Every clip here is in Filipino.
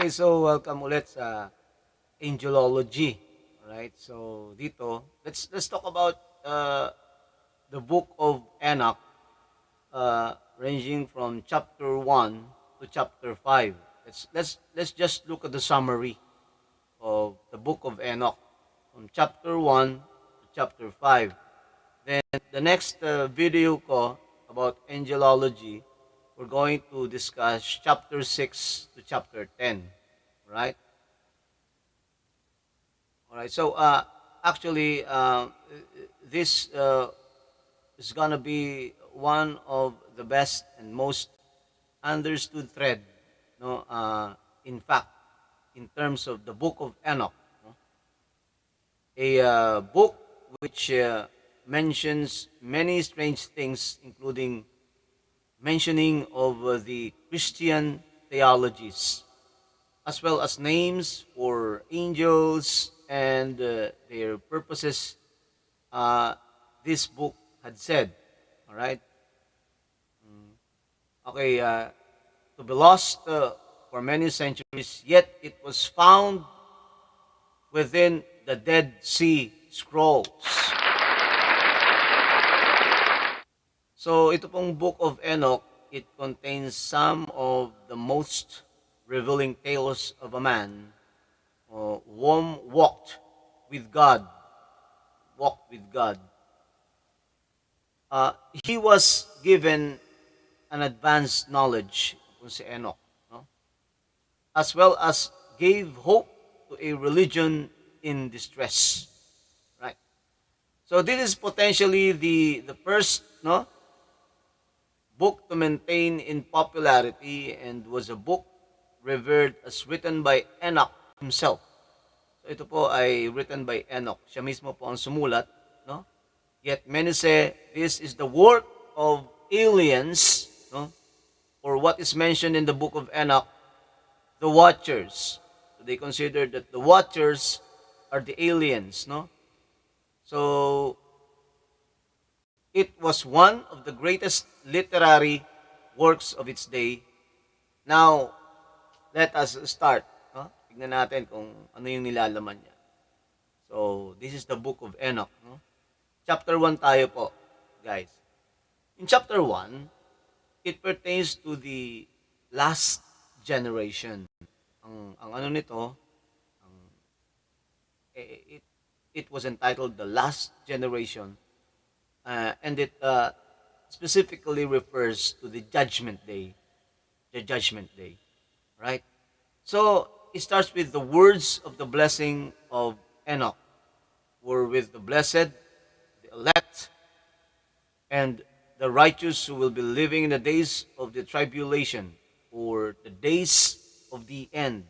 Okay, so welcome ulit sa Angelology. Alright, so dito, let's talk about the book of Enoch, ranging from chapter 1 to chapter 5. Let's just look at the summary of the book of Enoch from chapter 1 to chapter 5. Then the next video ko about angelology, we're going to discuss chapter 6 to chapter 10. Right? All right. So actually, this is gonna be one of the best and most understood thread, no, in fact, in terms of the book of Enoch, no? A book which mentions many strange things, including mentioning of the Christian theologies, as well as names for angels and their purposes. This book had said, all right. Okay, to be lost for many centuries, yet it was found within the Dead Sea Scrolls. So ito pong Book of Enoch, it contains some of the most revealing tales of a man who walked with God. Walked with God. He was given an advanced knowledge kung si Enoch, no? As well as gave hope to a religion in distress. Right? So this is potentially the first, no, book to maintain in popularity, and was a book revered as written by Enoch himself. So ito po ay written by Enoch. Siya mismo po ang sumulat, no? Yet many say this is the work of aliens, no? Or what is mentioned in the book of Enoch, the watchers. So they consider that the watchers are the aliens, no? So it was one of the greatest literary works of its day. Now, let us start. No? Tignan natin kung ano yung nilalaman niya. So, this is the book of Enoch. No? Chapter 1 tayo po, guys. In chapter 1, it pertains to the last generation. Ang ano nito, it was entitled The Last Generation. And it specifically refers to the judgment day. The judgment day. Right? So, it starts with the words of the blessing of Enoch. Were with the blessed, the elect, and the righteous who will be living in the days of the tribulation, or the days of the end,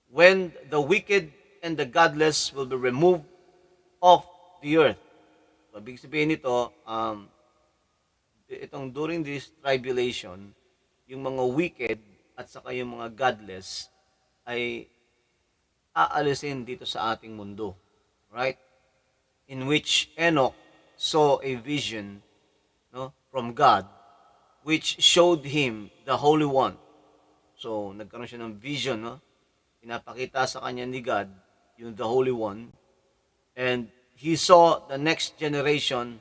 when the wicked and the godless will be removed off the earth. So, ibig sabihin nito, itong during this tribulation, yung mga wicked at saka yung mga godless ay aalisin dito sa ating mundo. Right? In which Enoch saw a vision, no, from God, which showed him the Holy One. So, nagkaroon siya ng vision, no? Pinapakita sa kanya ni God yung the Holy One. And he saw the next generation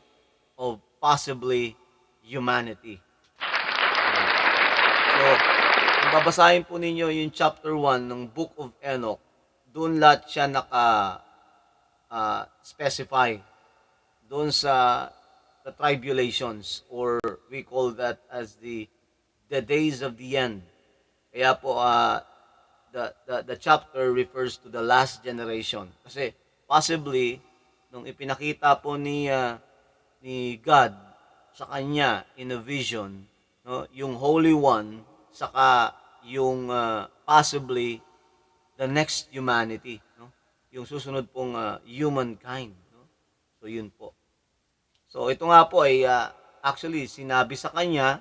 of possibly humanity. So, kung babasahin po ninyo yung chapter 1 ng Book of Enoch, doon lahat siya specify doon sa the tribulations, or we call that as the days of the end. Kaya po the chapter refers to the last generation, kasi possibly nung ipinakita po ni God sa kanya in a vision, no, yung Holy One, saka yung possibly the next humanity, no, yung susunod pong humankind, no? So yun po. So ito nga po ay actually sinabi sa kanya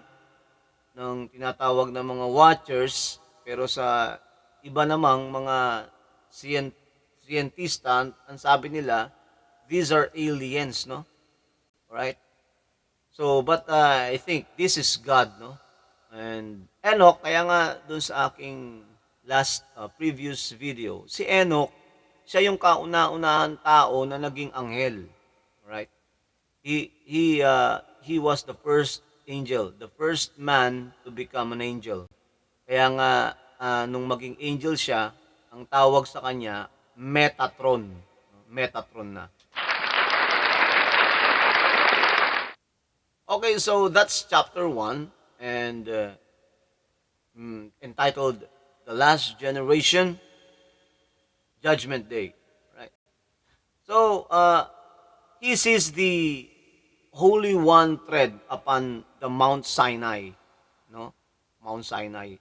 ng tinatawag na mga watchers, pero sa iba namang mga scientista, ang sabi nila, these are aliens, no? Alright? So, but I think this is God, no? And Enoch, kaya nga dun sa aking previous video, si Enoch, siya yung kauna-unahan tao na naging anghel. Right? He was the first angel, the first man to become an angel. Kaya nga, nung maging angel siya, ang tawag sa kanya, Metatron. Metatron na. Okay, so that's chapter 1 and entitled The Last Generation, Judgment Day. Right? So, he sees the Holy One tread upon the Mount Sinai. No? Mount Sinai.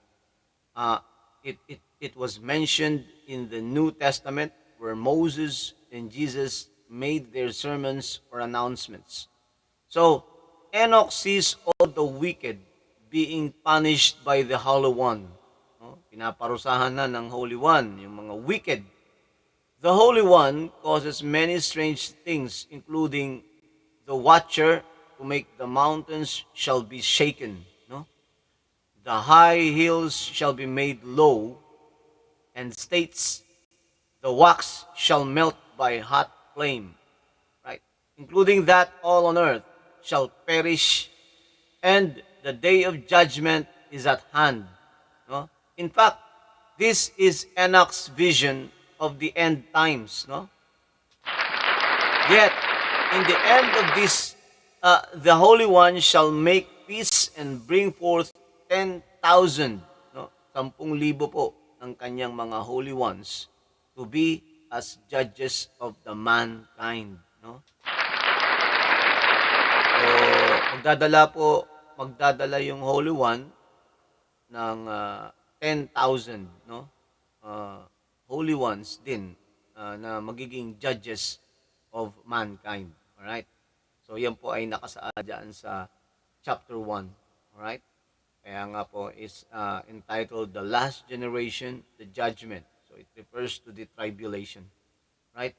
It was mentioned in the New Testament where Moses and Jesus made their sermons or announcements. So, Enoch sees all the wicked being punished by the Holy One. No? Pinaparusahan na ng Holy One, yung mga wicked. The Holy One causes many strange things, including the watcher to make the mountains shall be shaken. No? The high hills shall be made low, and states, the wax shall melt by hot flame. Right? Including that all on earth shall perish, and the day of judgment is at hand. No? In fact, this is Enoch's vision of the end times. No? Yet, in the end of this, the Holy One shall make peace and bring forth 10,000, no? 10,000 po ng kanyang mga holy ones to be as judges of the mankind. No? So, magdadala yung Holy One ng 10,000, no? Holy ones din na magiging judges of mankind. Alright? So, yan po ay nakasaad dyan sa chapter 1. Alright? Kaya nga po is entitled The Last Generation, the Judgment. So, it refers to the Tribulation. Right?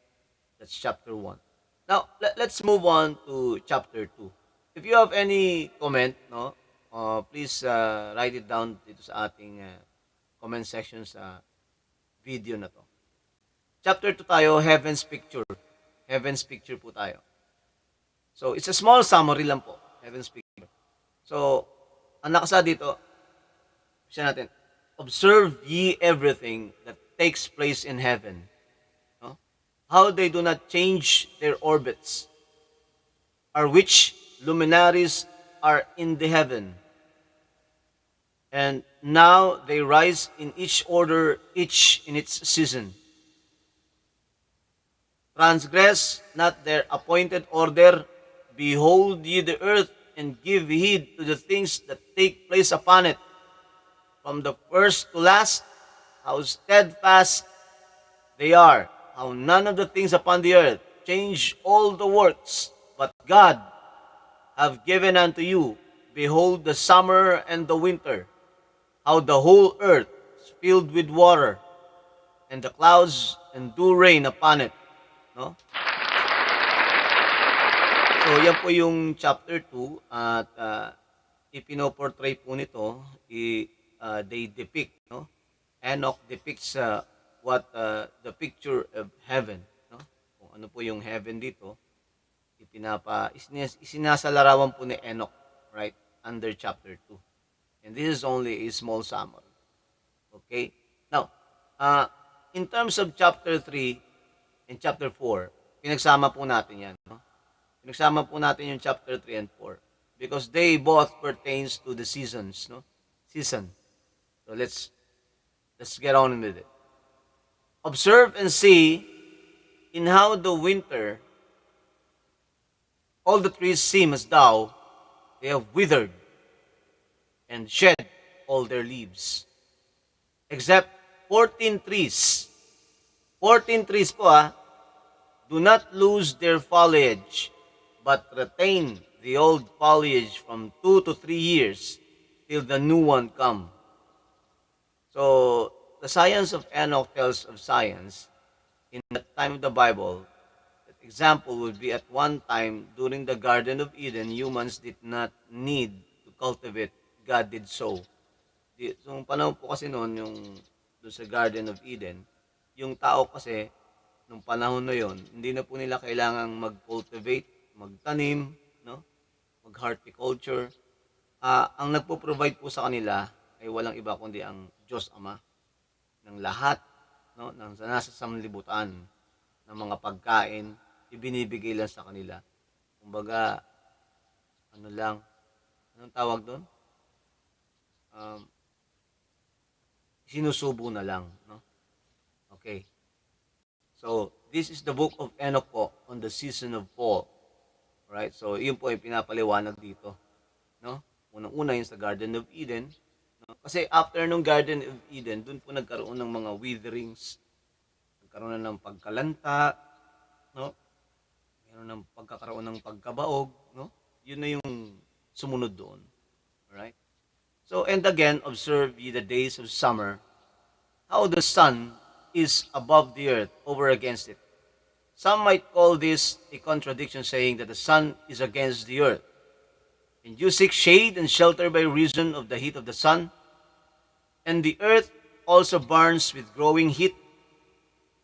That's chapter 1. Now, let's move on to chapter 2. If you have any comment, no, please write it down dito sa ating comment section sa video na to. Chapter 2 tayo, Heaven's Picture. Heaven's Picture po tayo. So, it's a small summary lang po. Heaven's Picture. So, ang nakasa dito, siya natin, observe ye everything that takes place in heaven. No? How they do not change their orbits, or which luminaries are in the heaven. And now they rise in each order, each in its season. Transgress not their appointed order. Behold ye the earth, and give heed to the things that take place upon it. From the first to last, how steadfast they are, how none of the things upon the earth change all the works, but God have given unto you. Behold the summer and the winter, how the whole earth is filled with water, and the clouds and do rain upon it. No? So, yan po yung chapter 2 at ipinoportray po nito, they depict, no? Enoch depicts what the picture of heaven, no? Kung ano po yung heaven dito, isinasalarawan po ni Enoch, right, under chapter 2. And this is only a small summary. Okay? Now, in terms of chapter 3 and chapter 4, pinagsama po natin yan, no? Pinagsama po natin yung chapter 3 and 4 because they both pertains to the seasons, no? Season. So let's get on with it. Observe and see in how the winter all the trees seem as though they have withered and shed all their leaves, except 14 trees. 14 trees po do not lose their foliage, but retain the old foliage from 2 to 3 years till the new one come. So, the science of Enoch tells of science in the time of the Bible. That example would be at one time during the Garden of Eden, humans did not need to cultivate. God did so. So, yung panahon po kasi noon, yung doon sa Garden of Eden, yung tao kasi, nung panahon na yon, hindi na po nila kailangang mag-cultivate, magtanim, no? Mag-horticulture. Ang nagpo-provide po sa kanila ay walang iba kundi ang Diyos Ama ng lahat, no? Ng nasa sanlibutan ng mga pagkain, ibinibigay lang sa kanila. Kumbaga, ano lang, anong tawag doon? Um, Sinusubo na lang, no? Okay. So, this is the book of Enoch po on the season of fall. Right? So, yun po ay pinapaliwanag dito, no? Unang-una yun sa Garden of Eden, no? Kasi after nung Garden of Eden, dun po nagkaroon ng mga witherings, nagkaroon na ng pagkalanta, no? Meron ng pagkakaroon ng pagkabaog, no? Yun na yung sumunod doon. Right? So, and again, observe ye the days of summer, how the sun is above the earth over against it. Some might call this a contradiction, saying that the sun is against the earth. And you seek shade and shelter by reason of the heat of the sun. And the earth also burns with growing heat.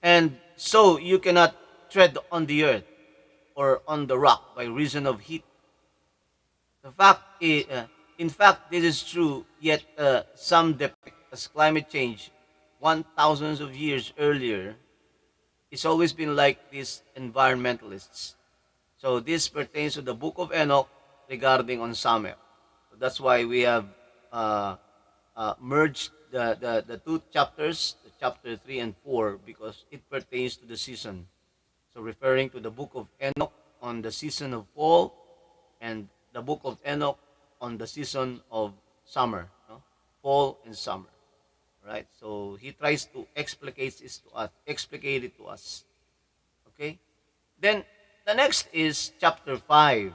And so you cannot tread on the earth or on the rock by reason of heat. In fact, this is true, yet some depict as climate change 1,000 of years earlier. It's always been like these environmentalists. So this pertains to the book of Enoch regarding on summer. So that's why we have merged the two chapters, the chapter 3 and 4, because it pertains to the season. So referring to the book of Enoch on the season of fall, and the book of Enoch on the season of summer, no? Fall and summer. Right? So he tries to explicate it to us. Okay? Then the next is chapter 5,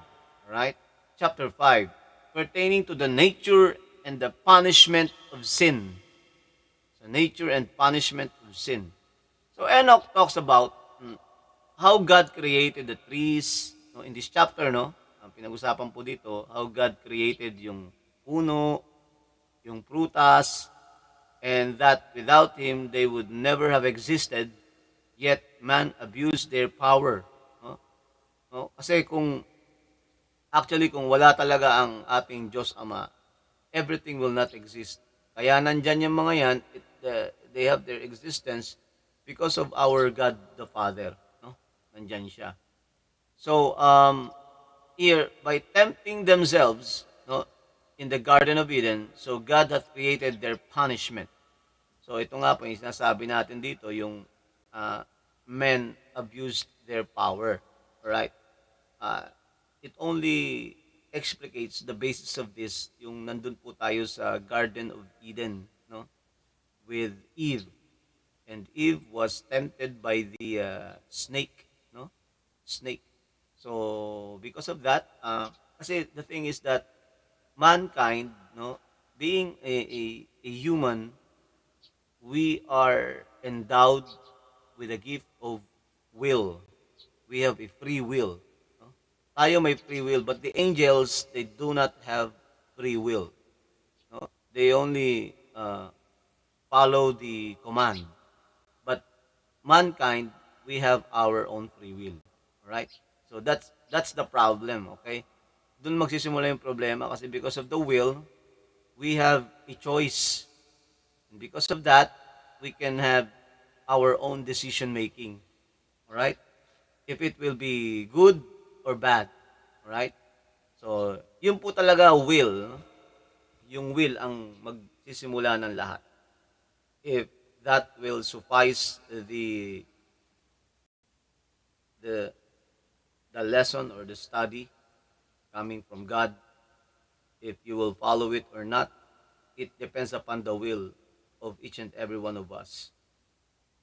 right? Chapter 5, pertaining to the nature and the punishment of sin. So nature and punishment of sin. So Enoch talks about how God created the trees, no, in this chapter, no? Ang pinag-usapan po dito, how God created yung puno, yung prutas, and that without him they would never have existed, yet man abused their power, no? No? Kasi kung wala talaga ang ating Diyos Ama, everything will not exist. Kaya nandyan yung mga yan, they have their existence because of our God the Father, no? Nandyan siya. So here, by tempting themselves, no, in the Garden of Eden, so God hath created their punishment. So ito nga po yung sinasabi natin dito, yung men abused their power. Right? It only explicates the basis of this, yung nandun po tayo sa Garden of Eden, no? With Eve. And Eve was tempted by the snake, no? Snake. So because of that, kasi the thing is that mankind, no, being a human, we are endowed with a gift of will. We have a free will. No? Tayo may free will, but the angels, they do not have free will. No? They only follow the command. But mankind, we have our own free will. Right? So that's the problem, okay? Doon magsisimula yung problema kasi because of the will, we have a choice. And because of that, we can have our own decision making. All right? If it will be good or bad. All right? So, yun po talaga will. Yung will ang magsisimula ng lahat. If that will suffice the lesson or the study coming from God, if you will follow it or not, it depends upon the will of each and every one of us.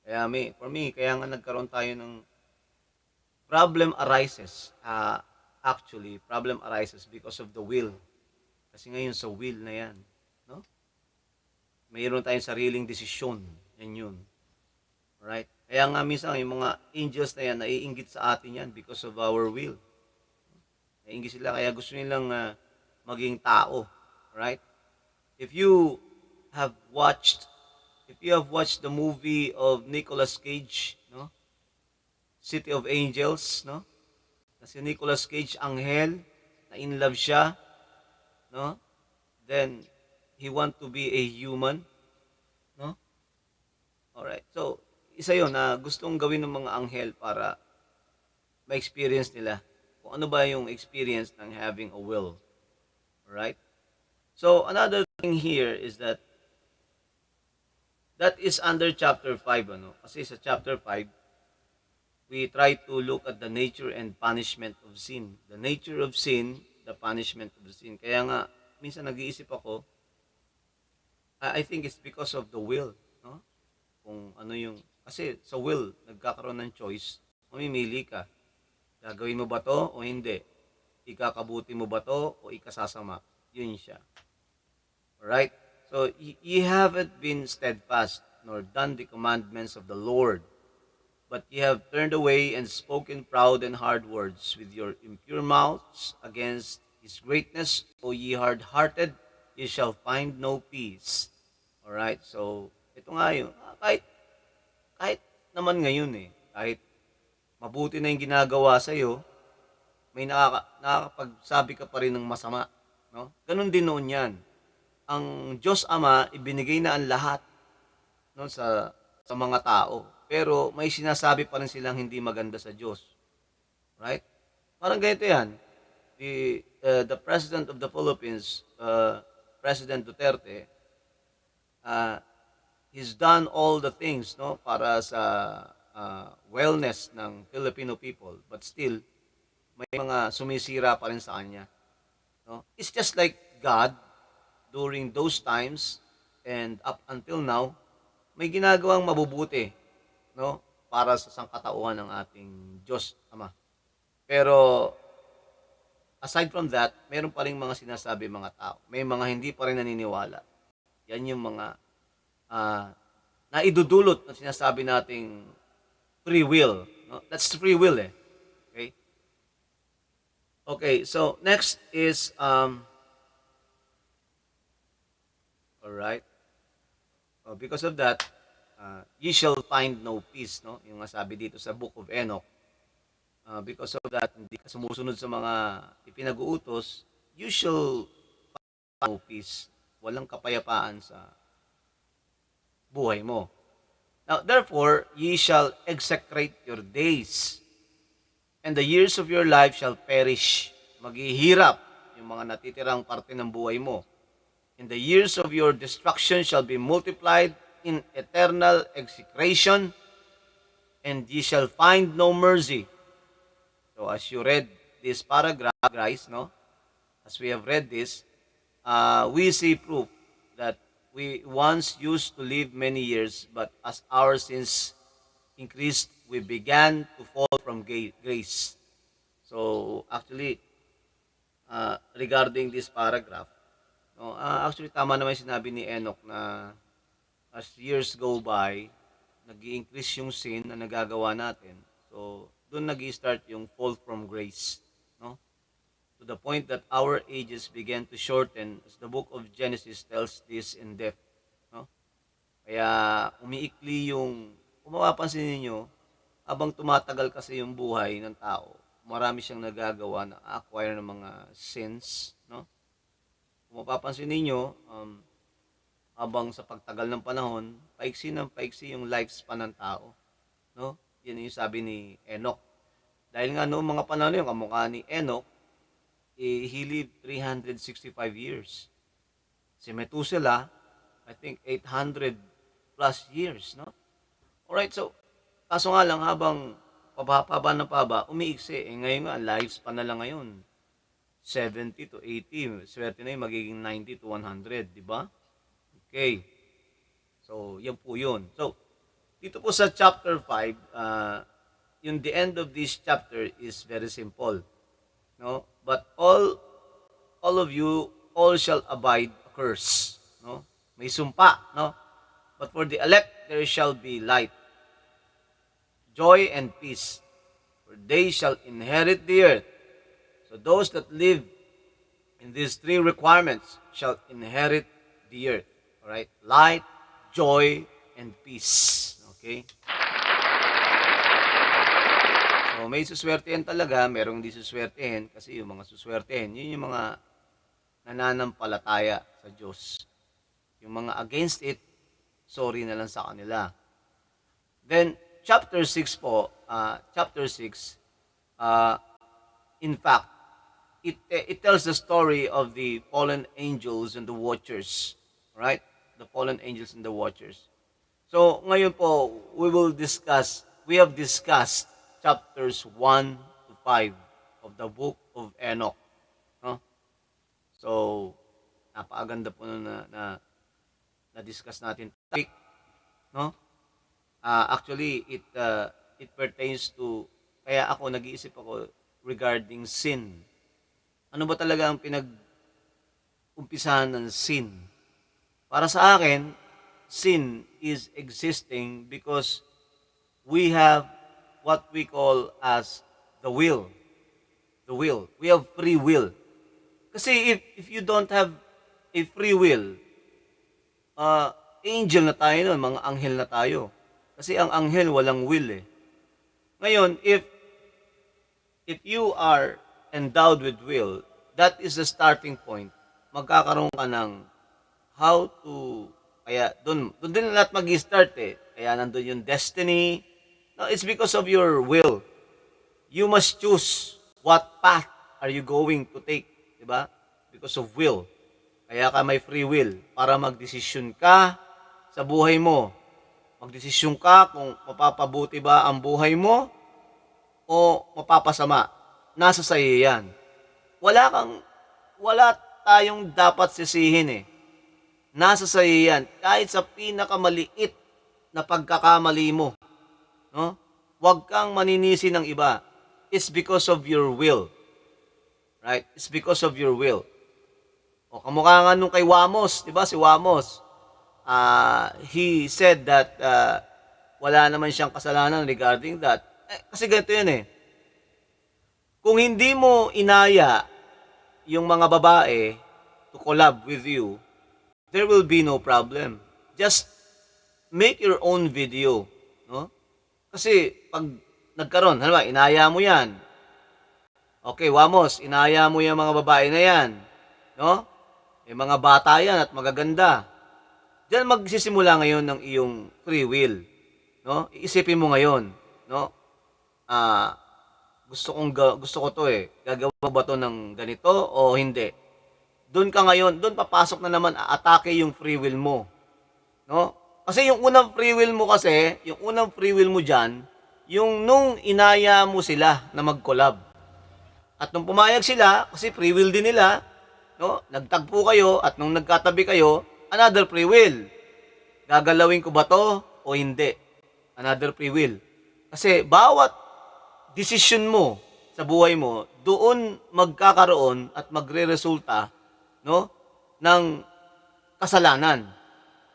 Kaya for me, kaya nga nagkaroon tayo ng problem arises. Problem arises because of the will. Kasi ngayon sa will na yan, no? Mayroon tayong sariling desisyon. Yan yun. Right? Kaya nga minsan yung mga angels na yan, naiinggit sa atin yan because of our will. Naiinggit sila, kaya gusto nilang maging tao. Right? If you have watched if you have watched the movie of Nicolas Cage, no? City of Angels, no? Na si Nicolas Cage, anghel, na in love siya, no? Then, he want to be a human, no? Alright. So, isa yon na gustong gawin ng mga anghel para ma-experience nila kung ano ba yung experience ng having a will. Alright? So, another thing here is that is under chapter 5, ano? Kasi sa chapter 5, we try to look at the nature and punishment of sin. The nature of sin, the punishment of sin. Kaya nga, minsan nag-iisip ako, I think it's because of the will, no? Kung ano yung, kasi sa will, nagkakaroon ng choice, mamimili ka. Gagawin mo ba to o hindi? Ikakabuti mo ba to o ikasasama? Yun siya. Alright? So, ye haven't been steadfast, nor done the commandments of the Lord, but ye have turned away and spoken proud and hard words with your impure mouths against his greatness. O ye hard-hearted, ye shall find no peace. Alright? So, ito nga yun. Kahit naman ngayon kahit mabuti na yung ginagawa sa'yo, may nakakapagsabi ka pa rin ng masama. No? Ganun din noon yan. Ang Diyos Ama, ibinigay na ang lahat, no, sa mga tao. Pero may sinasabi pa rin silang hindi maganda sa Diyos. Right? Parang ganito yan. The President of the Philippines, President Duterte, he's done all the things, no, para sa wellness ng Filipino people, but still may mga sumisira pa rin sa kanya, no? It's just like God during those times and up until now, may ginagawang mabubuti, no, para sa sangkatauhan ng ating Diyos Ama. Pero aside from that, mayroon pa ring mga sinasabi mga tao. May mga hindi pa rin naniniwala. Yan yung mga naidudulot na sinasabi nating free will. No? That's free will Okay? Okay, so next is, alright. Because of that, ye shall find no peace, no? Yung sabi dito sa Book of Enoch. Because of that, hindi ka sumusunod sa mga ipinag-uutos, you shall find no peace. Walang kapayapaan sa buhay mo. Now, therefore, ye shall execrate your days, and the years of your life shall perish. Maghihirap yung mga natitirang parte ng buhay mo. And the years of your destruction shall be multiplied in eternal execration, and ye shall find no mercy. So, as you read this paragraph, guys, no? As we have read this, we see proof that we once used to live many years, but as our sins increased, we began to fall from grace. So, actually, regarding this paragraph, no, actually, tama naman sinabi ni Enoch na as years go by, nag-i-increase yung sin na nagagawa natin. So, doon nag-i-start yung fall from grace. No? To the point that our ages began to shorten, as the book of Genesis tells this in depth. No? Kaya umiikli yung, kung mapapansin ninyo, habang tumatagal kasi yung buhay ng tao, marami siyang nagagawa na acquire ng mga sins. No? Kung mapapansin ninyo, habang sa pagtagal ng panahon, paiksi yung lifespan ng tao. No? Yan yung sabi ni Enoch. Dahil nga noong mga panahon yun, kamukha ni Enoch, he lived 365 years. Si Methuselah, I think 800 plus years, no? Alright, so, kaso nga lang habang paba, umiiksi. Ngayon nga, lifespan na lang ngayon. 70 to 80. Swerte na yung magiging 90 to 100, di ba? Okay. So, yan po yun. So, dito po sa chapter 5, yung the end of this chapter is very simple. No? But all of you, all shall abide a curse. No? May sumpa. No? But for the elect, there shall be light, joy, and peace. For they shall inherit the earth. So those that live in these three requirements shall inherit the earth. Alright? Light, joy, and peace. Okay? So, may suswertehin talaga, merong di suswertehin, kasi yung mga suswertehin, yun yung mga nananampalataya sa Diyos. Yung mga against it, sorry na lang sa kanila. Then, chapter 6 po, chapter 6, in fact, it tells the story of the fallen angels and the watchers. Right? The fallen angels and the watchers. So, ngayon po, we have discussed chapters 1 to 5 of the book of Enoch. No? So, napakaganda po na-discuss natin topic. No? Actually, it pertains to, kaya ako, nag-iisip ako regarding sin. Ano ba talaga ang pinag-umpisahan ng sin? Para sa akin, sin is existing because we have what we call as the will. The will. We have free will. Kasi if you don't have a free will, angel na tayo nun, mga anghel na tayo. Kasi ang anghel walang will eh. Ngayon, if you are endowed with will, that is the starting point. Magkakaroon ka ng how to, kaya doon din lahat mag-start eh. Kaya nandun yung destiny. No, it's because of your will. You must choose what path are you going to take. Diba? Because of will. Kaya ka may free will para magdesisyon ka sa buhay mo. Magdesisyon ka kung mapapabuti ba ang buhay mo o mapapasama. Nasa sa'yo yan. Wala tayong dapat sisihin eh. Nasa sa'yo yan. Kahit sa pinakamaliit na pagkakamali mo. No? Huwag kang maninisi ng iba. It's because of your will. Right? It's because of your will. O kamukha nga nung kay Wamos. Diba si Wamos? He said that wala naman siyang kasalanan regarding that. Kasi ganito yun eh. Kung hindi mo inaya yung mga babae to collab with you, there will be no problem. Just make your own video, no? Kasi pag nagkaroon, halimbawa, inaya mo 'yan. Okay, Wamos, inaya mo yung mga babae na 'yan, no? May mga bata 'yan at magaganda. Diyan magsisimula ngayon ng iyong free will, no? Iisipin mo ngayon, no? Gusto ko 'to eh. Gagawa ba 'to ng ganito o hindi? Doon ka ngayon, doon papasok na naman aatake yung free will mo. No? Kasi yung unang free will mo diyan, yung nung inaya mo sila na mag-collab. At nung pumayag sila, kasi free will din nila, no? Nagtagpo kayo at nung nagkatabi kayo, another free will. Gagalawin ko ba to o hindi? Another free will. Kasi bawat decision mo sa buhay mo, doon magkakaroon at magre-resulta, no, ng kasalanan,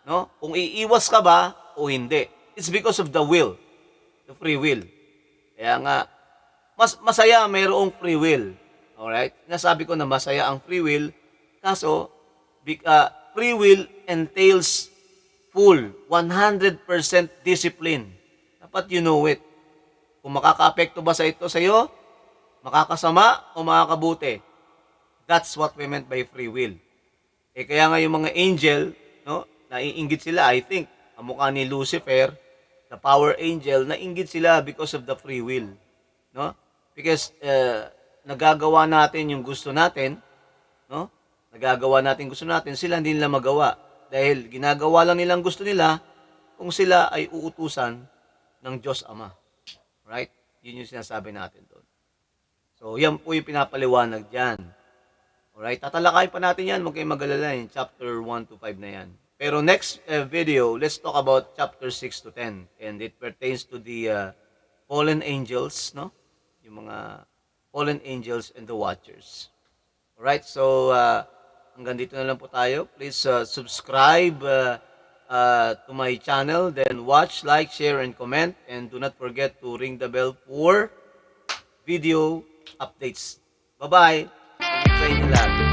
no? Kung iiwas ka ba o hindi. It's because of the will, the free will. Kaya nga masaya mayroong free will. Alright? Nasabi ko na masaya ang free will, kaso free will entails full 100% discipline. Dapat you know it. Kung makakaapekto ba sa ito sa iyo, makakasama o makakabuti. That's what we meant by free will. Kaya nga yung mga angel, no, naiinggit sila, I think, ang mukha ni Lucifer, the power angel, naiinggit sila because of the free will. No? Because nagagawa natin yung gusto natin, no? Nagagawa natin gusto natin, sila hindi nila magawa. Dahil ginagawa lang nilang gusto nila kung sila ay uutusan ng Diyos Ama. Right? Yun yung sinasabi natin doon. So, yan po yung pinapaliwanag dyan. Alright? Tatalakay pa natin yan. Huwag kayong mag-alala yung chapter 1 to 5 na yan. Pero next video, let's talk about chapter 6 to 10. And it pertains to the fallen angels, no? Yung mga fallen angels and the watchers. Alright? So, hanggang dito na lang po tayo. Please subscribe to my channel. Then watch, like, share, and comment. And do not forget to ring the bell for video updates. Bye-bye. Sa inyo lahat.